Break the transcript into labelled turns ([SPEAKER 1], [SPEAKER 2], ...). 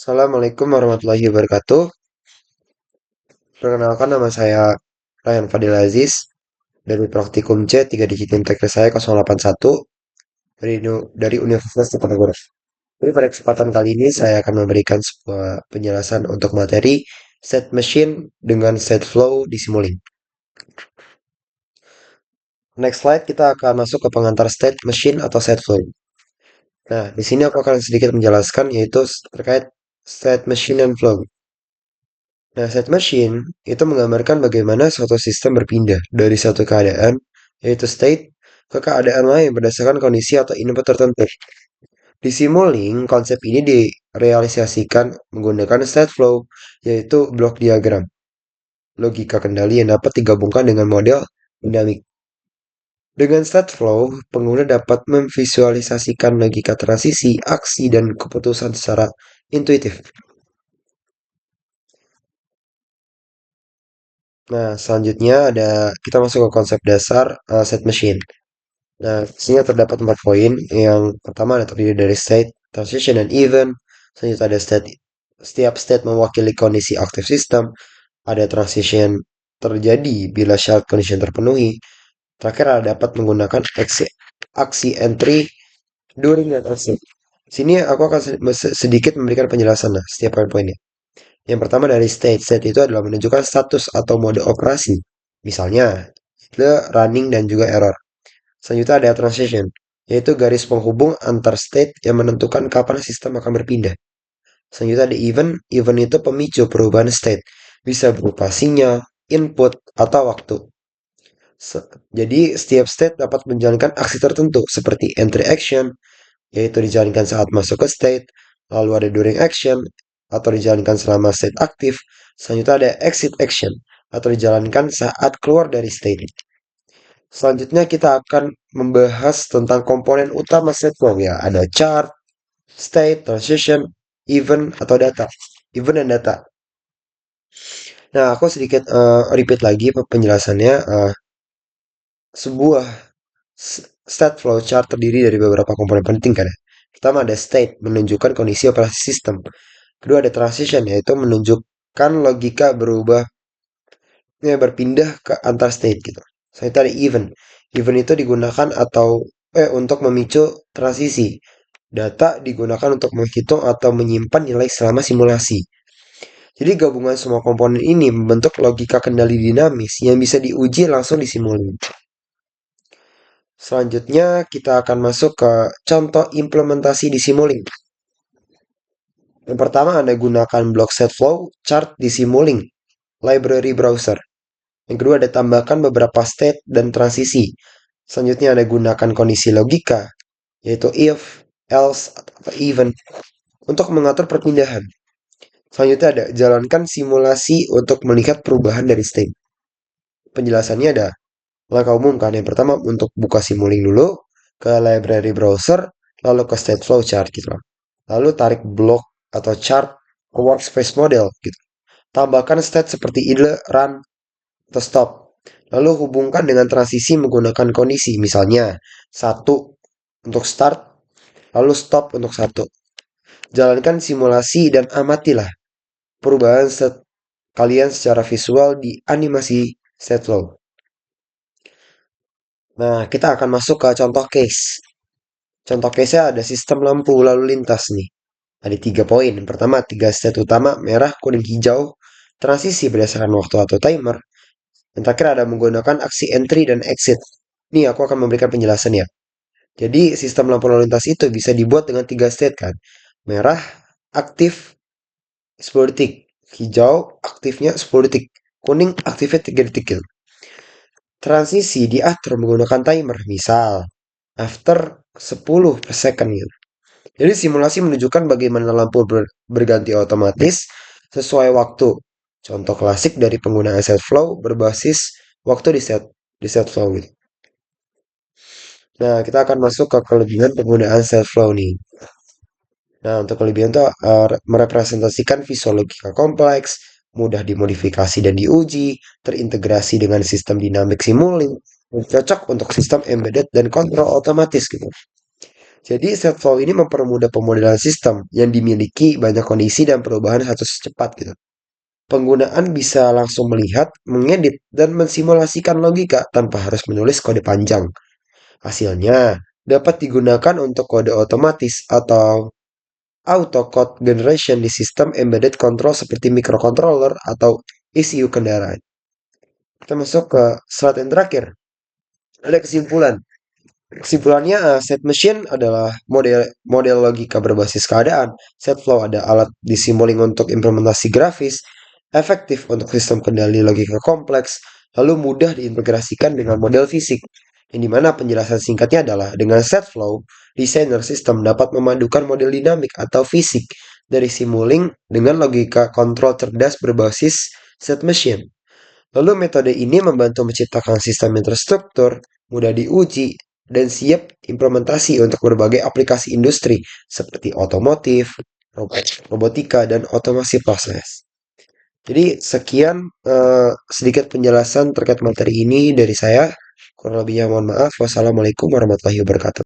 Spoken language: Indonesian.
[SPEAKER 1] Assalamualaikum warahmatullahi wabarakatuh. Perkenalkan nama saya Ryan Fadil Aziz dari Praktikum C 3 Digit Integrasi saya 081 dari Universitas Diponegoro. Jadi pada kesempatan kali ini saya akan memberikan sebuah penjelasan untuk materi state machine dengan state flow di Simulink. Next slide kita akan masuk ke pengantar state machine atau state flow. Nah, di sini aku akan sedikit menjelaskan yaitu terkait state machine and flow. Nah, state machine itu menggambarkan bagaimana suatu sistem berpindah dari satu keadaan, yaitu state, ke keadaan lain berdasarkan kondisi atau input tertentu. Di Simulink, konsep ini direalisasikan menggunakan state flow, yaitu blok diagram, logika kendali yang dapat digabungkan dengan model dinamik. Dengan state flow, pengguna dapat memvisualisasikan logika transisi, aksi, dan keputusan secara intuitif. Nah, selanjutnya kita masuk ke konsep dasar state machine. Nah, di sini terdapat 4 poin. Yang pertama ada terdiri dari state, transition, dan event. Selanjutnya ada state. Setiap state mewakili kondisi aktif sistem. Ada transition terjadi bila syarat condition terpenuhi. Terakhir ada dapat menggunakan aksi entry during dan exit. Sini aku akan sedikit memberikan penjelasan lah setiap poin-poinnya. Yang pertama dari state. State itu adalah menunjukkan status atau mode operasi. Misalnya, running dan juga error. Selanjutnya ada transition, yaitu garis penghubung antar state yang menentukan kapan sistem akan berpindah. Selanjutnya ada event. Event itu pemicu perubahan state. Bisa berupa sinyal, input, atau waktu. Jadi, setiap state dapat menjalankan aksi tertentu seperti entry action, yaitu dijalankan saat masuk ke state. Lalu ada during action, atau dijalankan selama state aktif. Selanjutnya ada exit action, atau dijalankan saat keluar dari state. Selanjutnya kita akan membahas tentang komponen utama state flow ya. Ada chart, state, transition, event atau data. Event dan data. Nah, aku sedikit repeat lagi penjelasannya. Sebuah state flow chart terdiri dari beberapa komponen penting kan ya. Pertama ada state, menunjukkan kondisi operasi sistem. Kedua ada transition, yaitu menunjukkan logika berpindah ke antar state gitu. Selanjutnya ada event. Event itu digunakan untuk memicu transisi. Data digunakan untuk menghitung atau menyimpan nilai selama simulasi. Jadi gabungan semua komponen ini membentuk logika kendali dinamis yang bisa diuji langsung di Simulink. Selanjutnya kita akan masuk ke contoh implementasi di Simulink. Yang pertama Anda gunakan blok set flow chart di Simulink library browser. Yang kedua ada tambahkan beberapa state dan transisi. Selanjutnya Anda gunakan kondisi logika, yaitu if, else, atau even, untuk mengatur perpindahan. Selanjutnya ada jalankan simulasi untuk melihat perubahan dari state. Penjelasannya ada langkah umum kan. Yang pertama untuk buka Simulink dulu, ke library browser, lalu ke state flow chart gitu. Lalu tarik blok atau chart ke workspace model gitu. Tambahkan state seperti idle, run, atau stop. Lalu hubungkan dengan transisi menggunakan kondisi, misalnya 1 untuk start, lalu stop untuk 1. Jalankan simulasi dan amatilah perubahan kalian secara visual di animasi state flow. Nah, kita akan masuk ke contoh case. Contoh case-nya ada sistem lampu lalu lintas nih. Ada 3 poin. Pertama, 3 state utama, merah, kuning, hijau. Transisi berdasarkan waktu atau timer. Yang terakhir ada menggunakan aksi entry dan exit. Nih, aku akan memberikan penjelasan ya. Jadi, sistem lampu lalu lintas itu bisa dibuat dengan 3 state kan. Merah, aktif, 10 detik. Hijau, aktifnya 10 detik. Kuning, aktifnya 3 detik. Gitu. Transisi diatur menggunakan timer. Misal, after 10 per second gitu. Jadi simulasi menunjukkan bagaimana lampu berganti otomatis sesuai waktu. Contoh klasik dari penggunaan set flow berbasis waktu di set flow gitu. Nah, kita akan masuk ke kelebihan penggunaan set flow nih. Nah, untuk kelebihan itu merepresentasikan visual logika kompleks, mudah dimodifikasi dan diuji, terintegrasi dengan sistem dinamik Simulink, cocok untuk sistem embedded dan kontrol otomatis gitu. Jadi set flow ini mempermudah pemodelan sistem yang dimiliki banyak kondisi dan perubahan satu secepat gitu. Penggunaan bisa langsung melihat, mengedit, dan mensimulasikan logika tanpa harus menulis kode panjang. Hasilnya dapat digunakan untuk kode otomatis atau auto code generation di sistem embedded control seperti microcontroller atau ECU kendaraan. Kita masuk ke slide yang terakhir. Ada kesimpulan. Kesimpulannya, set machine adalah model logika berbasis keadaan. Set flow ada alat disimboling untuk implementasi grafis, efektif untuk sistem kendali logika kompleks, lalu mudah diintegrasikan dengan model fisik. Yang dimana penjelasan singkatnya adalah dengan set flow, desainer sistem dapat memadukan model dinamik atau fisik dari simulink dengan logika kontrol cerdas berbasis set machine. Lalu metode ini membantu menciptakan sistem yang terstruktur, mudah diuji, dan siap implementasi untuk berbagai aplikasi industri seperti otomotif, robotika, dan otomasi proses. Jadi sekian sedikit penjelasan terkait materi ini dari saya. Kurang lebihnya mohon maaf. Wassalamualaikum warahmatullahi wabarakatuh.